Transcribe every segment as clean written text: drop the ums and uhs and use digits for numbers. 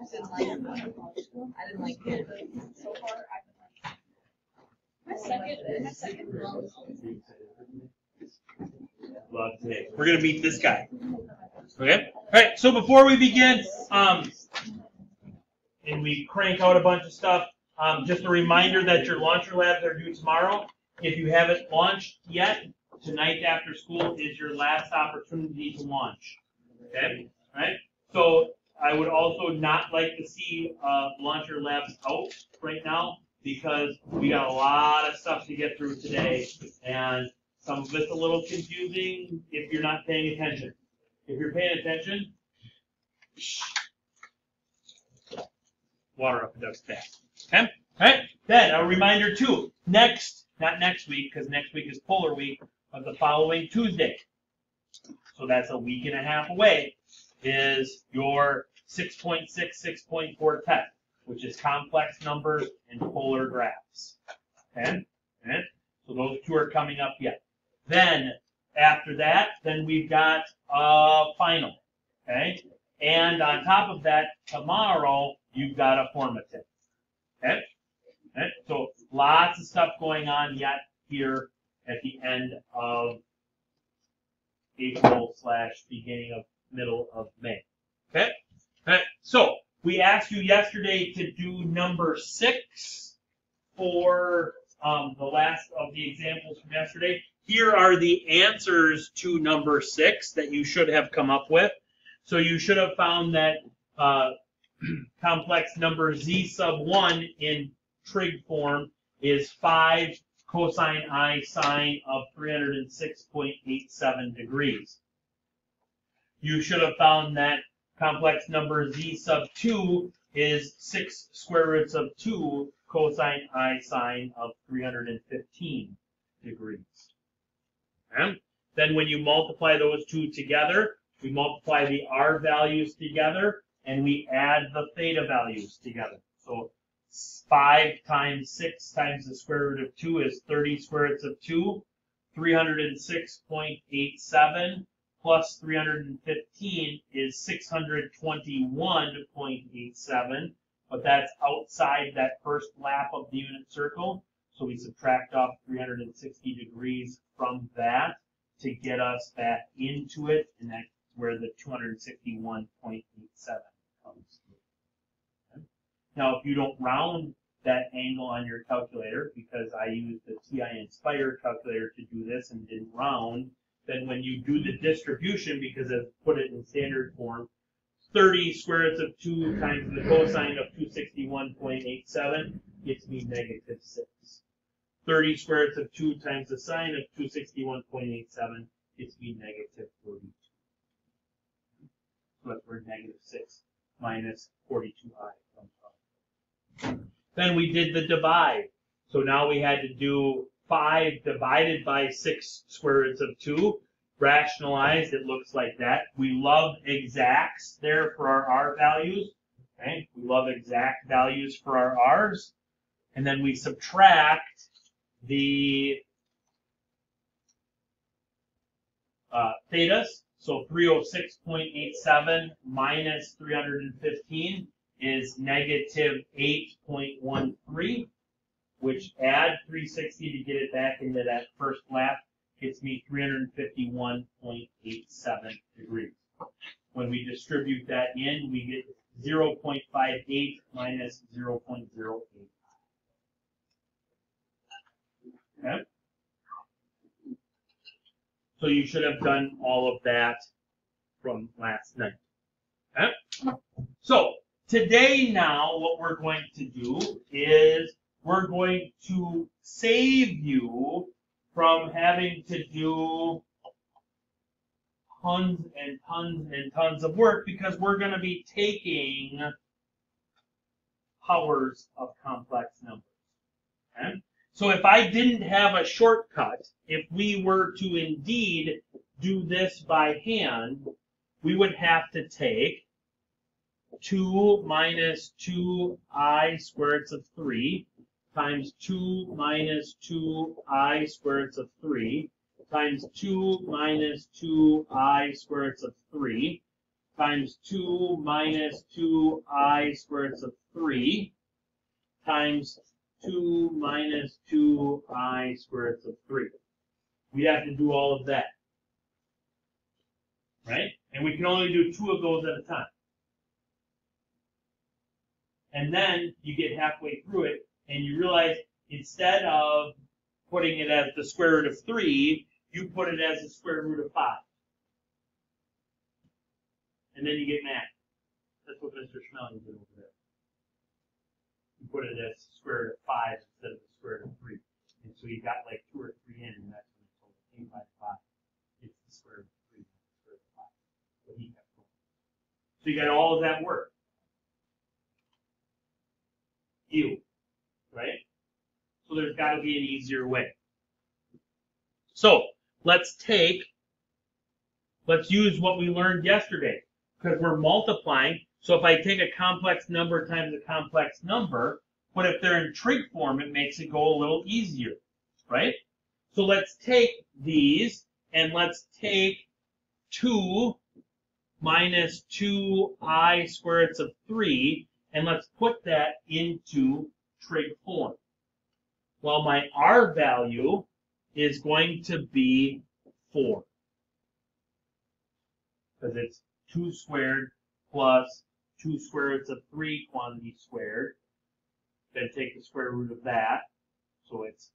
I didn't like it. So far, my second. Love today. We're gonna meet this guy. Okay. All right. So before we begin, and we crank out a bunch of stuff, just a reminder that your launcher labs are due tomorrow. If you haven't launched yet, tonight after school is your last opportunity to launch. Okay. All right. So I would also not like to see launcher labs out right now because we got a lot of stuff to get through today, and some of it's a little confusing if you're not paying attention. If you're paying attention, water up the duck's back. Okay? All right? Then a reminder too, not next week, because next week is Polar Week, but the following Tuesday. So that's a week and a half away, is your 6.6, 6.4 test, which is complex numbers and polar graphs. Okay? Okay? So those two are coming up yet. Then, after that, then we've got a final. Okay? And on top of that, tomorrow, you've got a formative. Okay? Okay? So lots of stuff going on yet here at the end of April / beginning of middle of May. Okay? Okay? So we asked you yesterday to do number 6 for the last of the examples from yesterday. Here are the answers to number 6 that you should have come up with. So you should have found that complex number z sub 1 in trig form is 5 cosine I sine of 306.87 degrees. You should have found that complex number z sub 2 is 6 square roots of 2 cosine I sine of 315 degrees. Okay? Then when you multiply those two together, we multiply the r values together, and we add the theta values together. So 5 times 6 times the square root of 2 is 30 square roots of 2. 306.87 plus 315 is 621.87. But that's outside that first lap of the unit circle. So we subtract off 360 degrees from that to get us back into it, and that's where the 261.87 comes. Okay. Now, if you don't round that angle on your calculator, because I used the TI Inspire calculator to do this and didn't round, then when you do the distribution, because I've put it in standard form, 30 square roots of 2 times the cosine of 261.87 gets me negative 6. 30 square roots of 2 times the sine of 261.87 gets me negative 42. So that's where negative 6 minus 42i comes from. Then we did the divide. So now we had to do 5 divided by 6 square roots of 2. Rationalized, it looks like that. We love exacts there for our r values. Okay? We love exact values for our r's. And then we subtract the thetas. So 306.87 minus 315 is negative 8.13, which add 360 to get it back into that first lap gets me 351.87 degrees. When we distribute that in, we get 0.58 minus 0.08. Okay? So you should have done all of that from last night. Okay? So today now what we're going to do is we're going to save you from having to do tons and tons and tons of work, because we're going to be taking powers of complex numbers. Okay? So if I didn't have a shortcut, if we were to indeed do this by hand, we would have to take 2 minus 2i square roots of 3 times 2 minus 2i square roots of 3 times 2 minus 2i square roots of 3 times 2 minus 2I squared of 3 times 2 minus 2I squared of 3. We have to do all of that. Right? And we can only do 2 of those at a time. And then you get halfway through it and you realize instead of putting it as the square root of 3, you put it as the square root of 5. And then you get mad. That's what Mr. Schmeling did over there. You put it as the square root of 5 instead of the square root of 3. And so you got like 2 or 3 in, and that's when it told you 8 by 5. It's the square root of 3, not the square root of 5. But he kept going. So you got all of that work. Right? So there's got to be an easier way. So let's use what we learned yesterday, because we're multiplying. So if I take a complex number times a complex number, but if they're in trig form, it makes it go a little easier, right? So let's take these, and let's take 2 minus 2I squared of 3, and let's put that into trig form. Well, my R value is going to be 4. Because it's 2 squared plus 2 square roots of 3 quantity squared. Then take the square root of that. So it's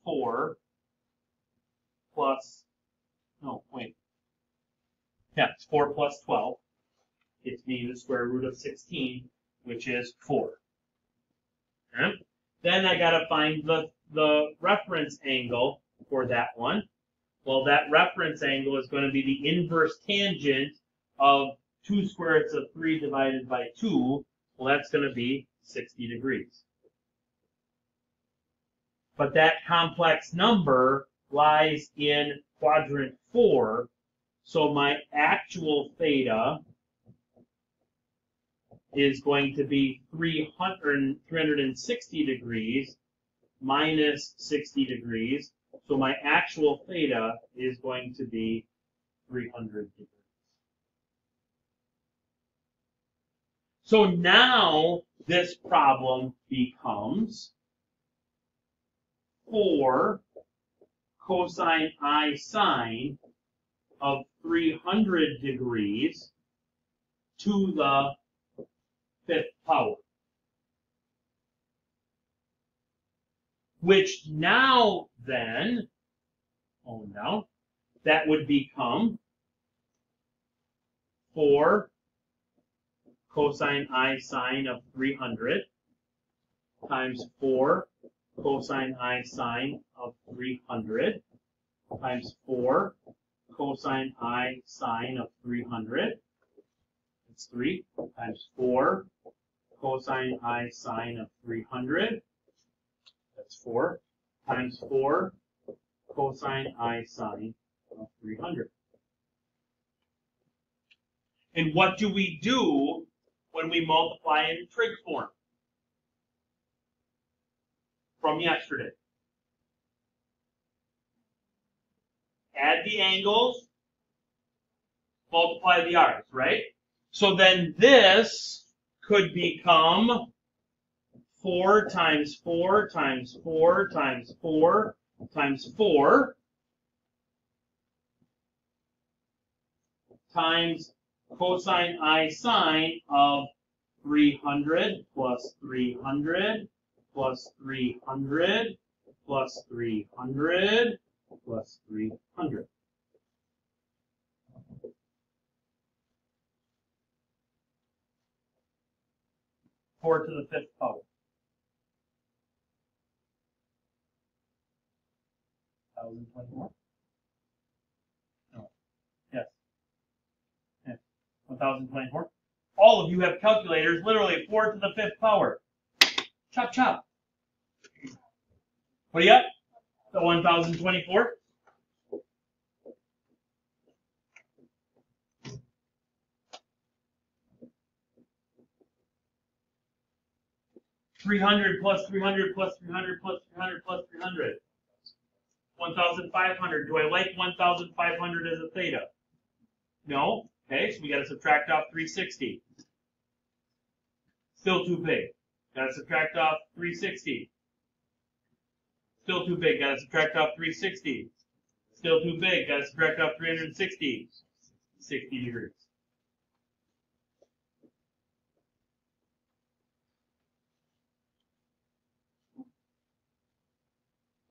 4 plus, no, wait. Yeah, it's 4 plus 12. It's me the square root of 16, which is 4. Okay? Then I got to find the reference angle for that one. Well, that reference angle is going to be the inverse tangent of 2 square roots of 3 divided by 2. Well, that's going to be 60 degrees. But that complex number lies in quadrant 4, so my actual theta is going to be 360 degrees minus 60 degrees. So my actual theta is going to be 300 degrees. So now this problem becomes 4 cosine I sine of 300 degrees to the 5th power. Which now then, that would become 4 cosine I sine of 300 times 4 cosine I sine of 300 times 4 cosine I sine of 300. It's 3 times 4 cosine I sine of 300. That's 4 times 4 cosine I sine of 300. And what do we do when we multiply in trig form? From yesterday. Add the angles, multiply the r's, right? So then this could become 4 times 4 times 4 times 4 times 4 times cosine I sine of 300 plus 300 plus 300 plus 300 plus 300. Four to the 5th power. 1024? No. Yes. 1024? All of you have calculators, literally 4 to the 5th power. Chop, chop. What do you got? The 1024? $300 plus 300 plus 300 plus 300 plus 300. 1,500. Do I like 1,500 as a theta? No. Okay, so we got to subtract off 360. Still too big. Got to subtract off 360. Still too big. Got to subtract off 360. Still too big. Got to subtract off 360. 60 degrees.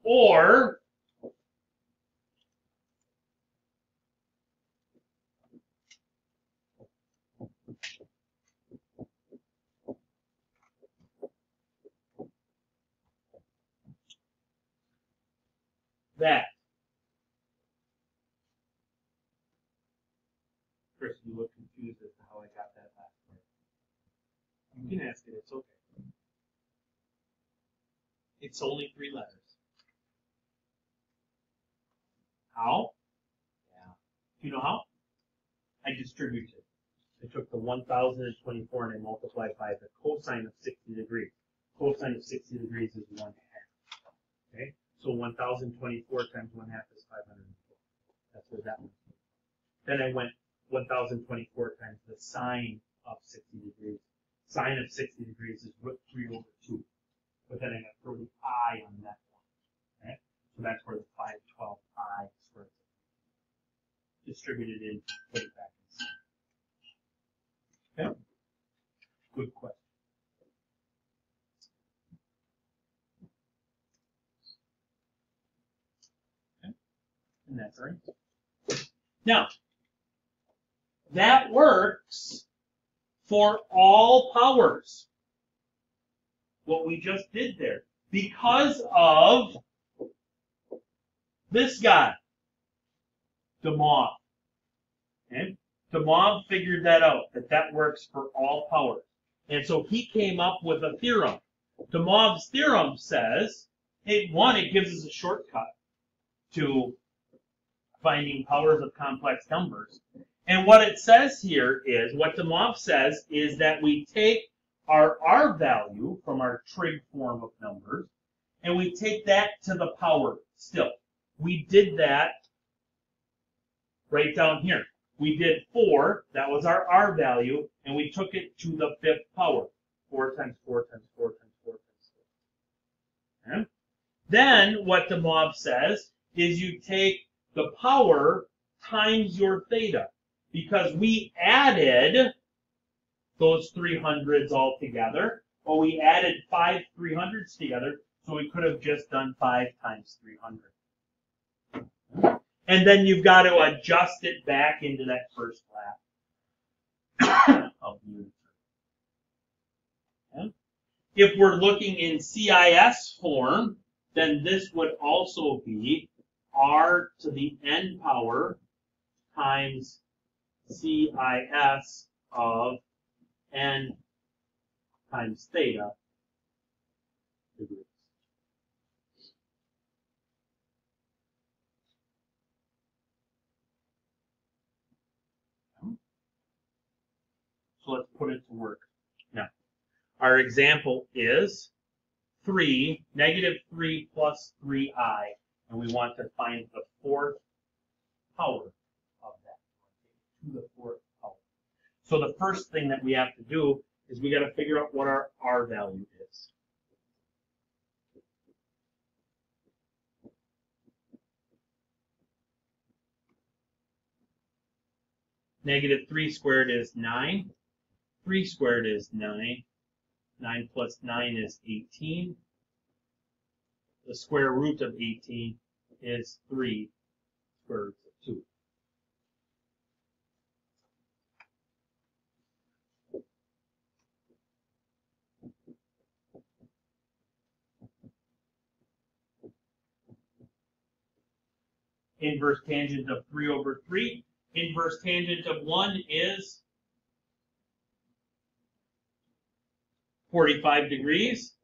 Or that. Chris, you look confused as to how I got that last part. You can ask it, it's okay. It's only 3 letters. How? Yeah. Do you know how? I distributed. I took the 1024 and I multiplied by the cosine of 60 degrees. Cosine of 60 degrees is 1/2. Okay? So 1024 times 1/2 is 504. That's what that one is. Then I went 1024 times the sine of 60 degrees. Sine of 60 degrees is √3/2. But then I got to throw the I on that one. Okay? So that's where the 512I is where it's distributed in, put it back in. Okay? Good question. Okay? And that's our answer. Now, that works for all powers. What we just did there. Because of this guy, de Moivre. Okay? De Moivre figured that out, that works for all powers. And so he came up with a theorem. De Moivre's theorem says, hey, one, it gives us a shortcut to finding powers of complex numbers. And what it says here is, what de Moivre says is that we take our R value from our trig form of numbers, and we take that to the power still. We did that right down here. We did 4, that was our R value, and we took it to the 5th power. 4 times 4 times 4 times 4 times 4. Okay? Then what de Moivre says is you take the power times your theta, because we added those 300s all together. Well, we added 5 300s together, so we could have just done 5 times 300. And then you've got to adjust it back into that first lap of the unit. Okay? If we're looking in CIS form, then this would also be R to the n power times CIS of n times theta degrees. So let's put it to work. Now, our example is -3 plus 3i, and we want to find the 4th power of that, to the 4th power. So the first thing that we have to do is we got to figure out what our R value is. -3 squared is 9. 3 squared is 9. 9 plus 9 is 18. The square root of 18 is 3 square root of 2. Inverse tangent of 3/3. Inverse tangent of 1 is 45 degrees.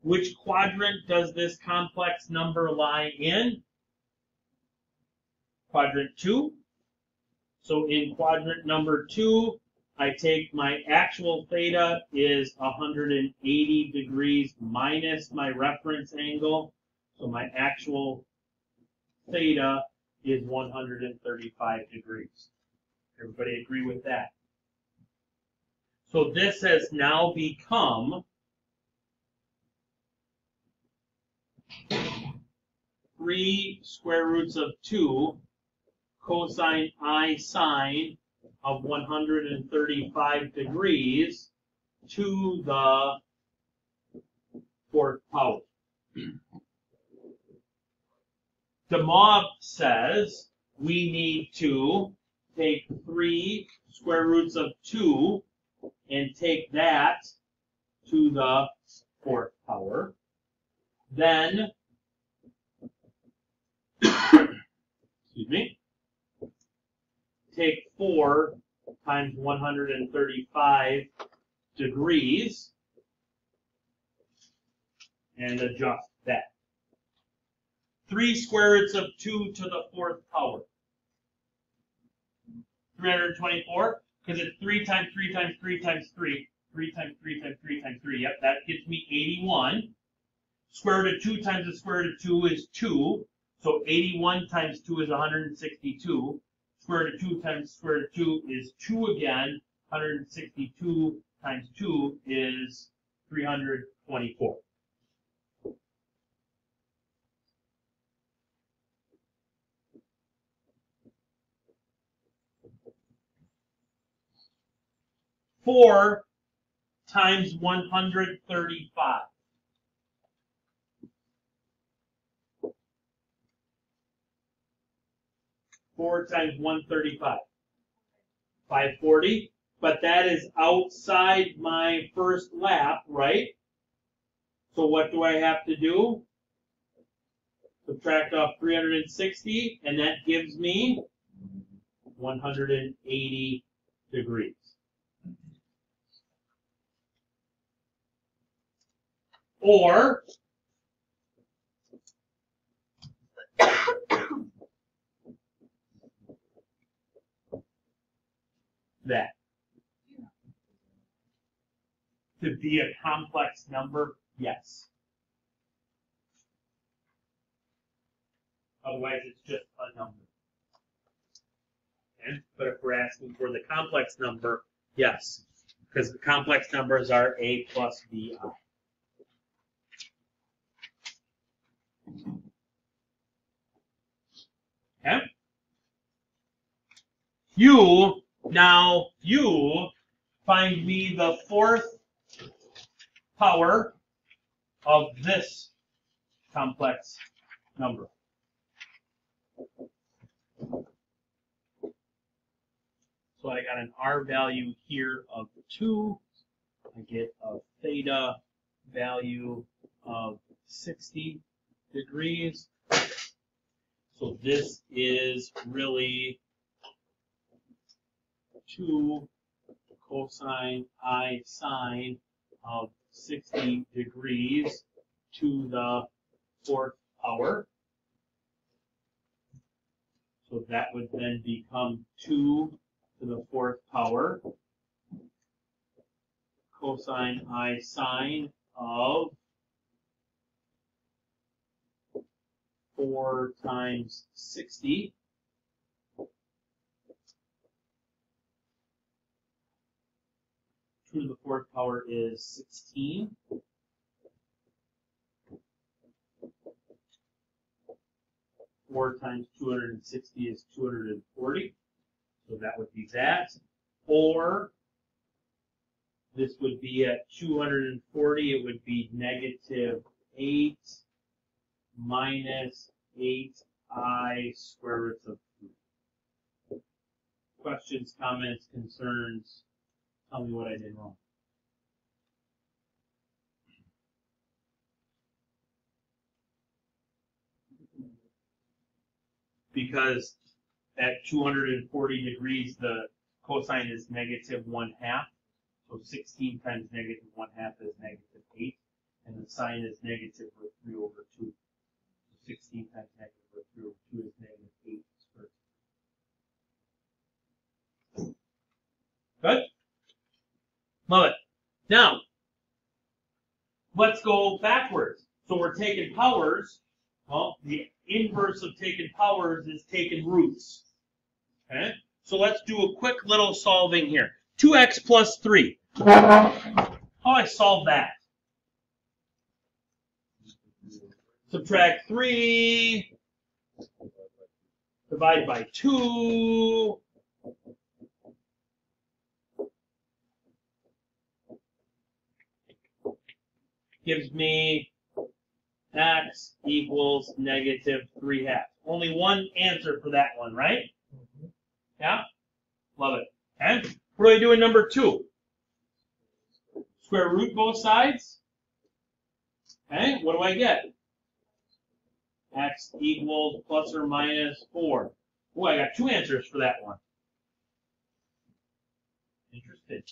Which quadrant does this complex number lie in? Quadrant 2. So in quadrant number 2, I take my actual theta is 180 degrees minus my reference angle. So my actual theta is 135 degrees. Everybody agree with that? So this has now become 3 square roots of 2 cosine I sine of 135 degrees to the 4th power. DeMauve says we need to take 3 square roots of 2 and take that to the 4th power. Then, excuse me, take 4 times 135 degrees and adjust that. 3 square roots of 2 to the 4th power. 324, because it's 3 times 3 times 3 times 3. 3 times 3 times 3 times 3. Yep, that gives me 81. Square root of 2 times the square root of 2 is 2. So 81 times 2 is 162. Square root of 2 times square root of 2 is 2 again. 162 times 2 is 324. Four times 135. Four times 135. 540. But that is outside my first lap, right? So what do I have to do? Subtract off 360, and that gives me 180 degrees. Or that. To be a complex number, yes. Otherwise, it's just a number. Okay? But if we're asking for the complex number, yes. Because the complex numbers are a plus bi. Okay? You find me the 4th power of this complex number. So I got an R value here of 2. I get a theta value of 60 degrees. So this is really 2 cosine I sine of 60 degrees to the 4th power. So that would then become 2 to the 4th power cosine I sine of 4 times 60. To the 4th power is 16. Four times 260 is 240. So that would be that. Or this would be at 240, it would be negative 8 minus 8i square roots of 3. Questions, comments, concerns? Tell me what I did wrong. Because at 240 degrees, the cosine is negative 1/2. So 16 times negative 1/2 is negative 8. And the sine is negative root 3 over 2. So 16 times negative root 3 over 2 is negative 8 squared. Good? Love it. Now, let's go backwards. So we're taking powers. Well, the inverse of taking powers is taking roots. Okay? So let's do a quick little solving here. 2x plus 3. How do I solve that? Subtract 3, divide by 2, gives me x equals negative 3/2. Only one answer for that one, right? Yeah? Love it. Okay? What do I do in number 2? Square root both sides. Okay? What do I get? X equals plus or minus 4. Oh, I got 2 answers for that one. Interesting.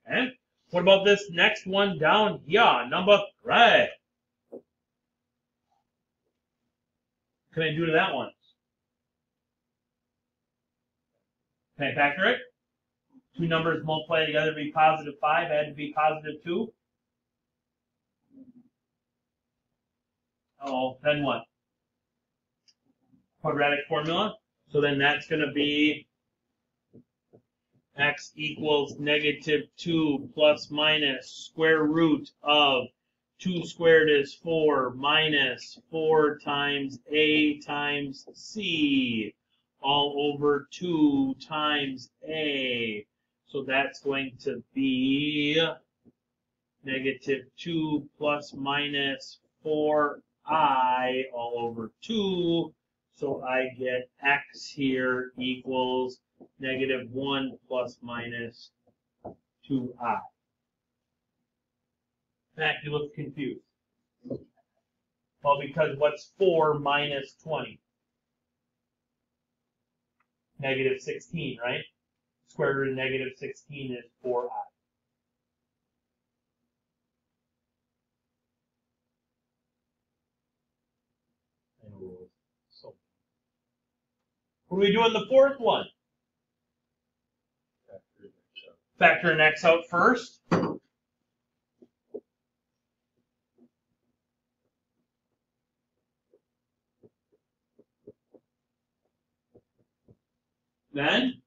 Okay? What about this next one down here? Number 3. Can I do to that one? Can I factor it? 2 numbers multiply together to be positive 5, add to be positive 2. Oh, then what? Quadratic formula. So then that's going to be x equals negative 2 plus minus square root of 2 squared is 4 minus 4 times a times c all over 2 times a. So that's going to be negative 2 plus minus 4i all over 2. So I get x here equals negative 1 plus minus 2i. In fact, you look confused. Well, because what's 4 minus 20? Negative 16, right? Square root of negative 16 is 4i. What do we do in the fourth one? Factor an x out first. Then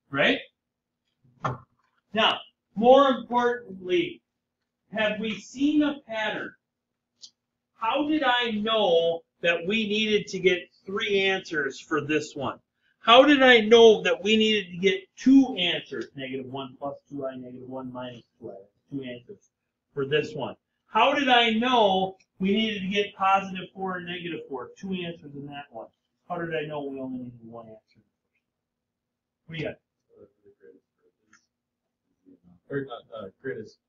right? Now, more importantly, have we seen a pattern? How did I know that we needed to get 3 answers for this one? How did I know that we needed to get 2 answers? Negative 1 plus 2i, negative 1 minus 2i. 2 answers for this one. How did I know we needed to get positive 4 and negative 4? 2 answers in that one. How did I know we only needed 1 answer? What do you got? Greatest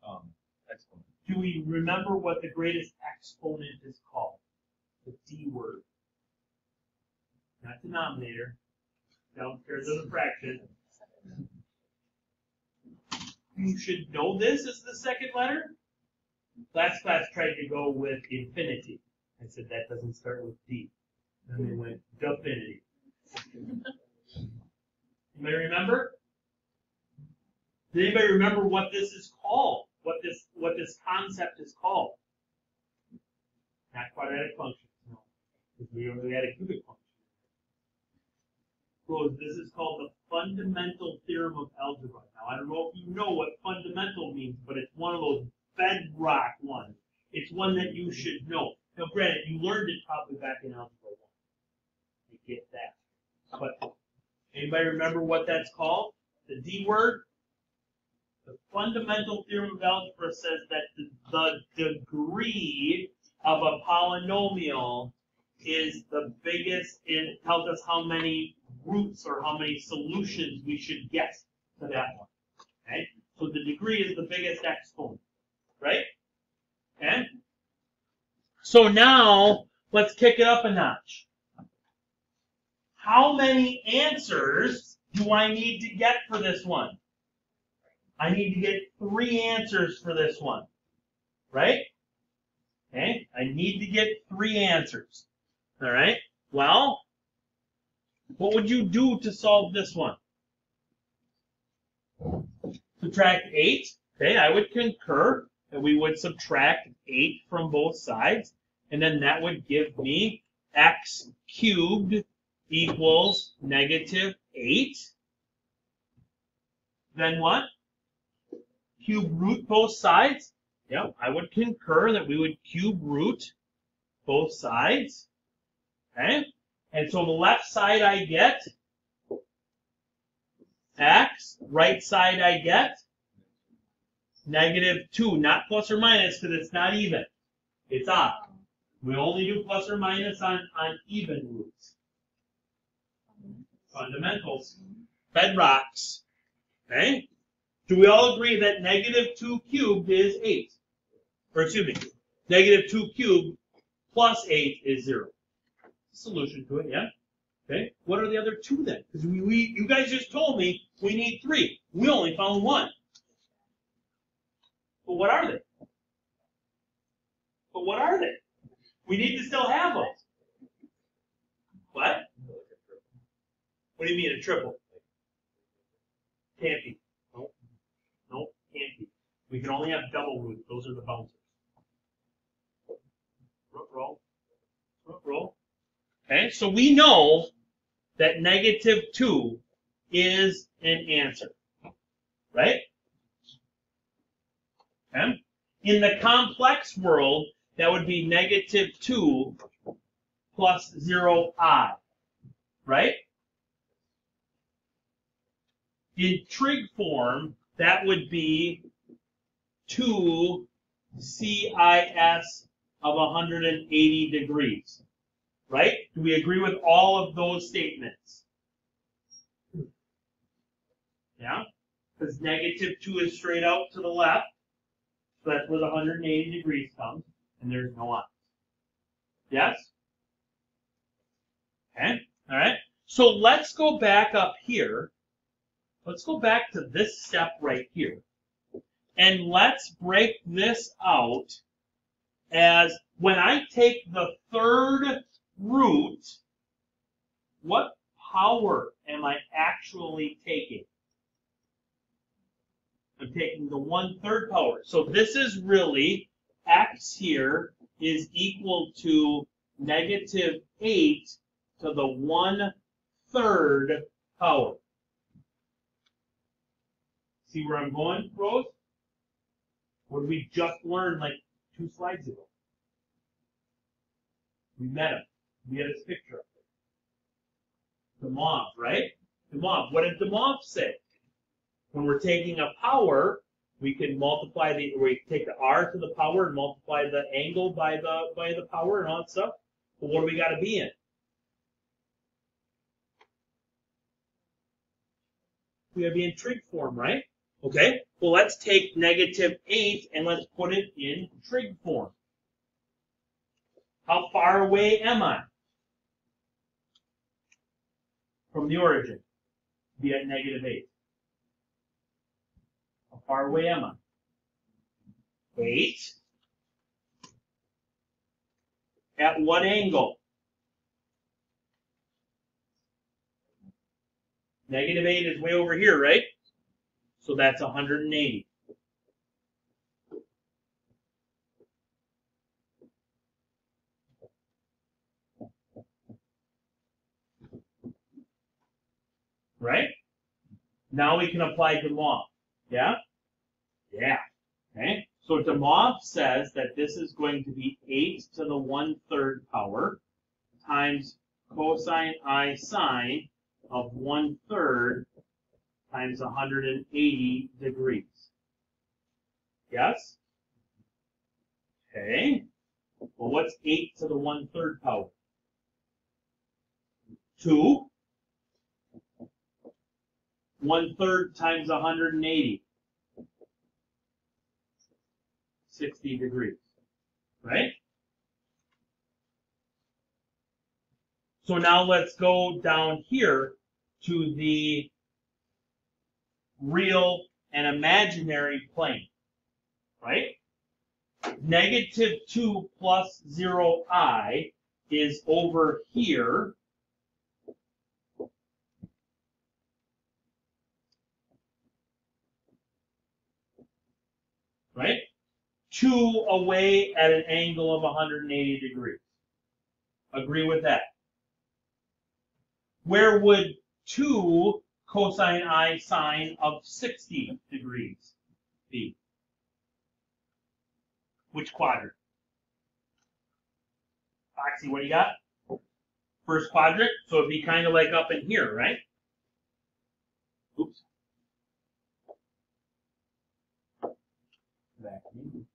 exponent. Do we remember what the greatest exponent is called? The D word. Not denominator. Downstairs of the fraction. You should know this as the second letter. Last class tried to go with infinity. I said that doesn't start with D. Then they went definity. Anybody remember? Does anybody remember what this is called? What this concept is called? Not quadratic functions, no. Because we only had a cubic function. So this is called the fundamental theorem of algebra. Now I don't know if you know what fundamental means, but it's one of those bedrock ones. It's one that you should know. Now granted, you learned it probably back in algebra 1. You get that. But anybody remember what that's called? The D word? The fundamental theorem of algebra says that the degree of a polynomial is the biggest. It tells us how many roots or how many solutions we should get to that one. Okay? So the degree is the biggest exponent. Right? Okay? So now, let's kick it up a notch. how many answers do I need to get for this one? I need to get 3 answers for this one, right? Okay, I need to get 3 answers. All right, well, what would you do to solve this one? Subtract 8. Okay, I would concur that we would subtract 8 from both sides, and then that would give me x cubed equals negative 8. Then what? Cube root both sides. Yep, I would concur that we would cube root both sides. Okay, and so the left side I get x, right side I get negative 2, not plus or minus because it's not even. It's odd. We only do plus or minus on even roots. Fundamentals. Bedrocks. Okay? Do we all agree that negative 2 cubed is 8? Or excuse me, negative 2 cubed plus 8 is 0. Solution to it, yeah? Okay? What are the other 2 then? Because you guys just told me we need 3. We only found 1. But what are they? But what are they? We need to still have them. What? What do you mean a triple? Can't be. Nope. Nope, can't be. We can only have double root. Those are the bouncers. Roll. Roll. Okay, so we know that negative 2 is an answer. Right? Okay? In the complex world, that would be negative 2 plus 0i. Right? In trig form, that would be 2 CIS of 180 degrees. Right? Do we agree with all of those statements? Yeah? Because negative 2 is straight out to the left. So that's where the 180 degrees comes. And there's no on. Yes? Okay? Alright? So let's go back up here. Let's go back to this step right here. And let's break this out as when I take the third root, what power am I actually taking? I'm taking the 1/3 power. So this is really x here is equal to negative 8 to the 1/3 power. See where I'm going, Rose? What did we just learn like 2 slides ago? We met him. We had his picture up there. Demov, right? Demov. What did Demov say? When we're taking a power, we can multiply we take the r to the power and multiply the angle by the power and all that stuff. But what do we got to be in? We got to be in trig form, right? Okay. Well, let's take negative 8 and let's put it in trig form. How far away am I from the origin? Be at negative 8. How far away am I? 8. At what angle? Negative 8 is way over here, right? So that's 180. Right? Now we can apply Demov. Yeah? Yeah. Okay? So Demov says that this is going to be 8 to the 1/3 power times cosine I sine of 1/3 times 180 degrees. Yes? Okay. Well, what's 8 to the 1/3 power? 2. 1/3 times 180. 60 degrees. Right? So now let's go down here to the real and imaginary plane, right? -2 plus 0i is over here. Right? 2 away at an angle of 180 degrees. Agree with that? Where would 2 cosine I sine of 60 degrees be? Which quadrant? Foxy, what do you got? First quadrant, so it'd be kind of like up in here, right? Oops. Back in.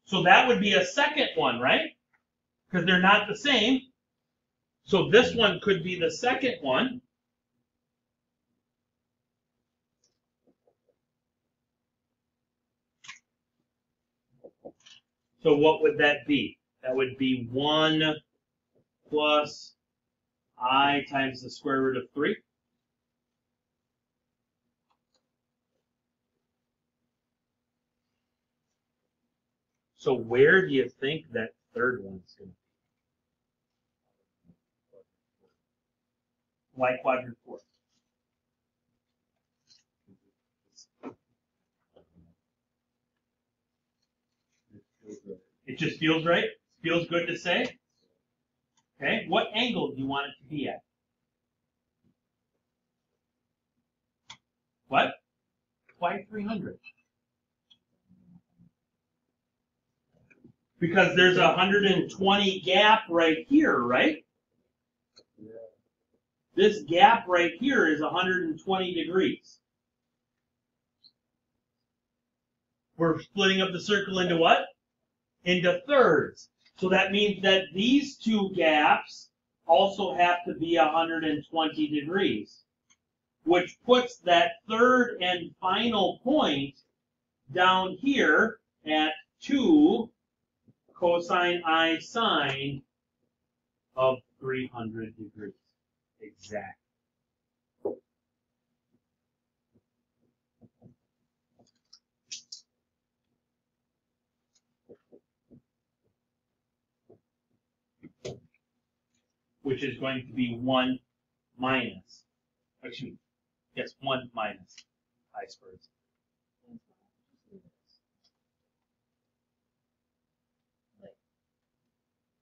So that would be a second one, right? Because they're not the same. So this one could be the second one. So what would that be? That would be 1 plus I times the square root of 3. So where do you think that third one's going to be? Why quadrant 4? It just feels right? Feels good to say? Okay, what angle do you want it to be at? What? Why 300? Because there's a 120 gap right here, right? Yeah. This gap right here is 120 degrees. We're splitting up the circle into what? Into thirds. So that means that these two gaps also have to be 120 degrees, which puts that third and final point down here at 2 cosine I sine of 300 degrees. Exactly. Which is going to be 1 minus, excuse me, yes, 1 minus I squared.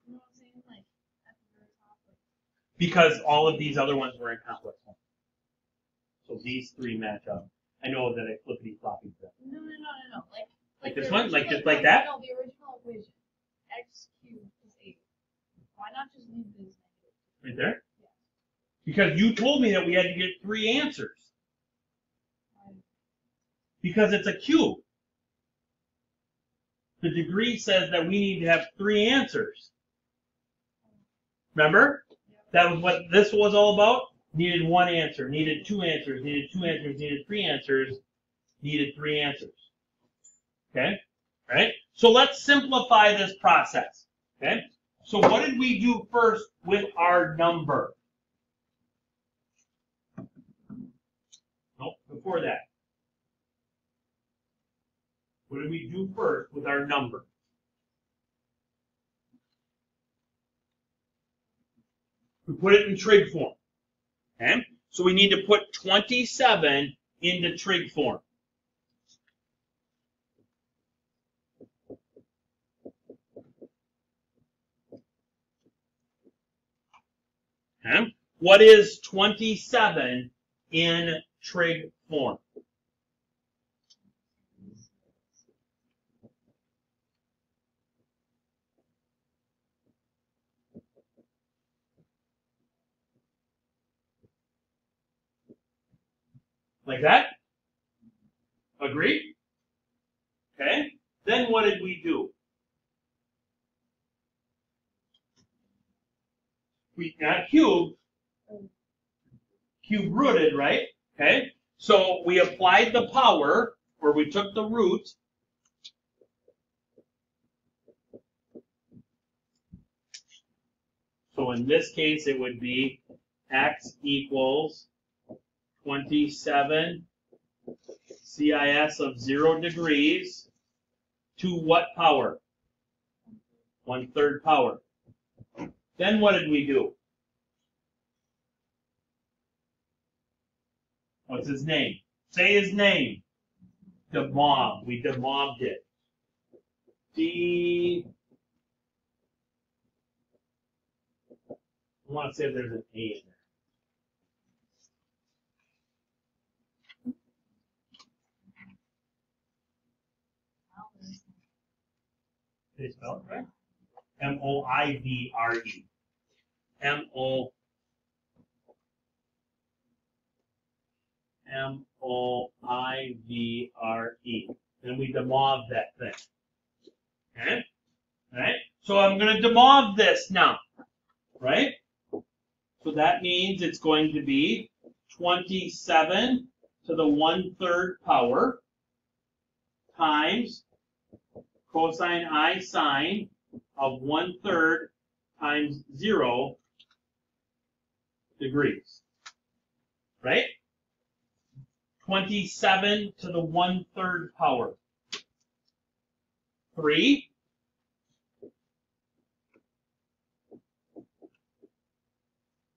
You know what I'm saying? Like, at the very top, like, Because all of these other ones were in complex form. So these 3 match up. I know that I flippity-floppy them. no. Like the this one? Like original just like that? No, the original equation. X cubed is 8. Why not just leave this negative? Right there? Yes. Because you told me that we had to get 3 answers. Because it's a cube. The degree says that we need to have 3 answers. Remember? That was what this was all about? Needed 1 answer, needed 2 answers, needed 2 answers, needed 3 answers, needed 3 answers. Okay? Right? So let's simplify this process. Okay? So what did we do first with our number? Nope, before that. What did we do first with our number? We put it in trig form. Okay? So we need to put 27 into trig form. Okay? What is 27 in trig form? Like that? Agree? Okay. Then what did we do? We got cubed. cube rooted, right? Okay, so we applied the power, or we took the root. So in this case, it would be x equals 27 CIS of 0 degrees to what power? 1/3 power. Then what did we do? What's his name? Say his name. Demob. We demobbed it. I want to say there's an A in there. Did they spell it right? M-O-I-V-R-E. M-O-I-V-R-E. And we demobbed that thing. Okay? Alright? So I'm going to demob this now. Right? So that means it's going to be 27 to the 1/3 power times cosine I sine of 1/3 times 0 degrees. Right? 27 to the 1/3 power. 3.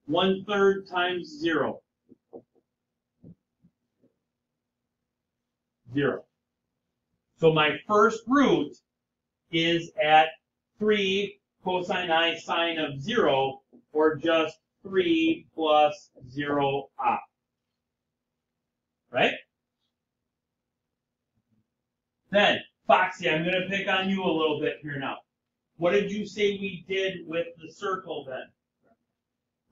1/3 times 0. 0. So my first root is at 3 cosine I sine of 0, or just 3 plus 0i. Right? Then, Foxy, I'm going to pick on you a little bit here now. What did you say we did with the circle then?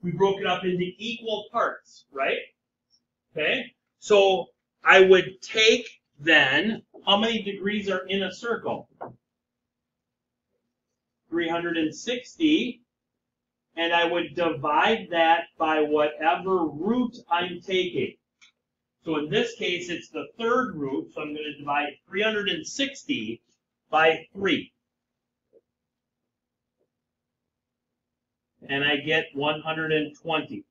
We broke it up into equal parts, right? Okay? So I would take then, how many degrees are in a circle? 360. And I would divide that by whatever root I'm taking. So in this case, it's the third root, so I'm going to divide 360 by 3. And I get 120.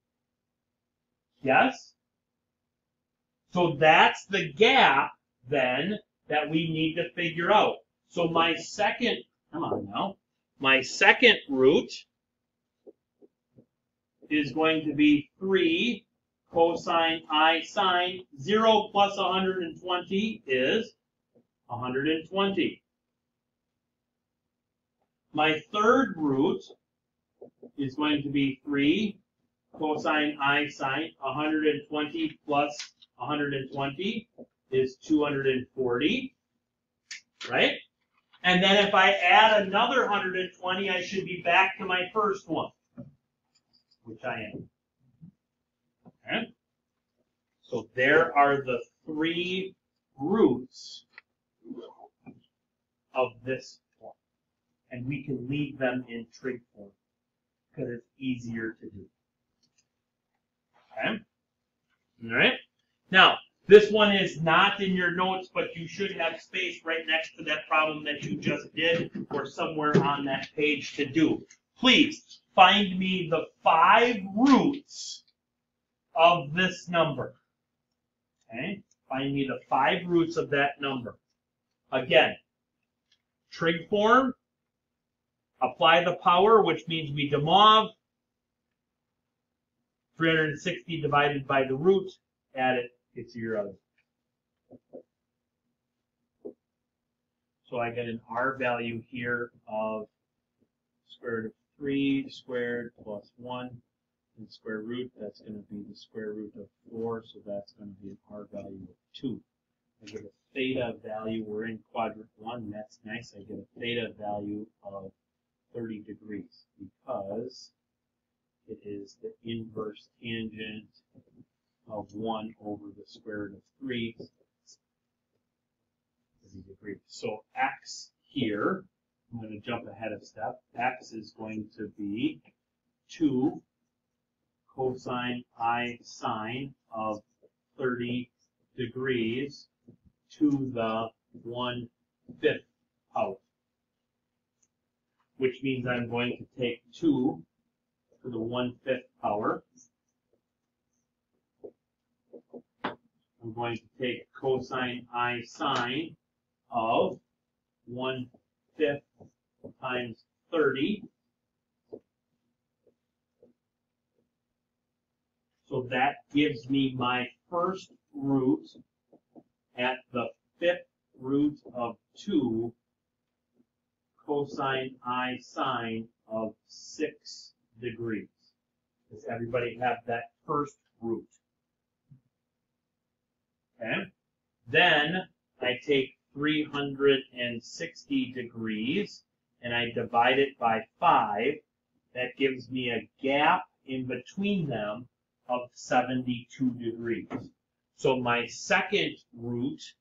Yes? So that's the gap, then, that we need to figure out. So my second, come on now, my second root is going to be 3 cosine I sine 0 plus 120 is 120. My third root is going to be 3 cosine I sine 120 plus 120 is 240, right? And then if I add another 120, I should be back to my first one, which I am. Okay? So there are the 3 roots of this form. And we can leave them in trig form because it's easier to do. Okay? All right? Now, this one is not in your notes, but you should have space right next to that problem that you just did or somewhere on that page to do. Please find me the 5 roots of this number. Okay? Find me the 5 roots of that number. Again, trig form, apply the power, which means we demov. 360 divided by the root, add it, gets your other. So I get an R value here of square root of 3 squared plus 1. And square root, that's going to be the square root of 4, so that's going to be an R value of 2. I get a theta value, we're in quadrant 1, that's nice. I get a theta value of 30 degrees because it is the inverse tangent of 1 over the square root of 3 degrees. So x here, I'm going to jump ahead a step, x is going to be 2 cosine I sine of 30 degrees to the 1/5 power. Which means I'm going to take 2 to the 1/5 power. I'm going to take cosine I sine of 1/5 times 30. So that gives me my first root at the 5th root of 2 cosine I sine of 6 degrees. Does everybody have that first root? Okay. Then I take 360 degrees and I divide it by 5. That gives me a gap in between them of 72 degrees. So my second root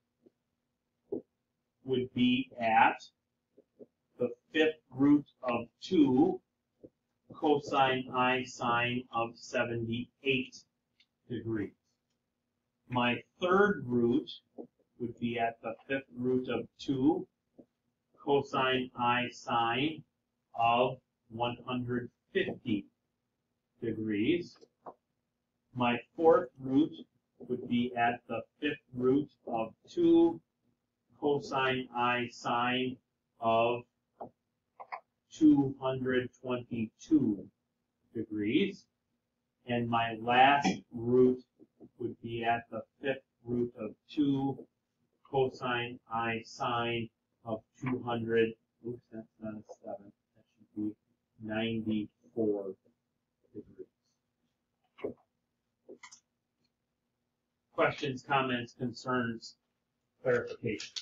would be at the 5th root of 2 cosine I sine of 78 degrees. My third root would be at the 5th root of 2 cosine I sine of 150 degrees. My fourth root would be at the 5th root of 2 cosine I sine of 222 degrees. And my last root would be at the 5th root of 2 cosine I sine of 200, oops, that's not a 7, that should be 94 degrees. Questions, comments, concerns, clarification?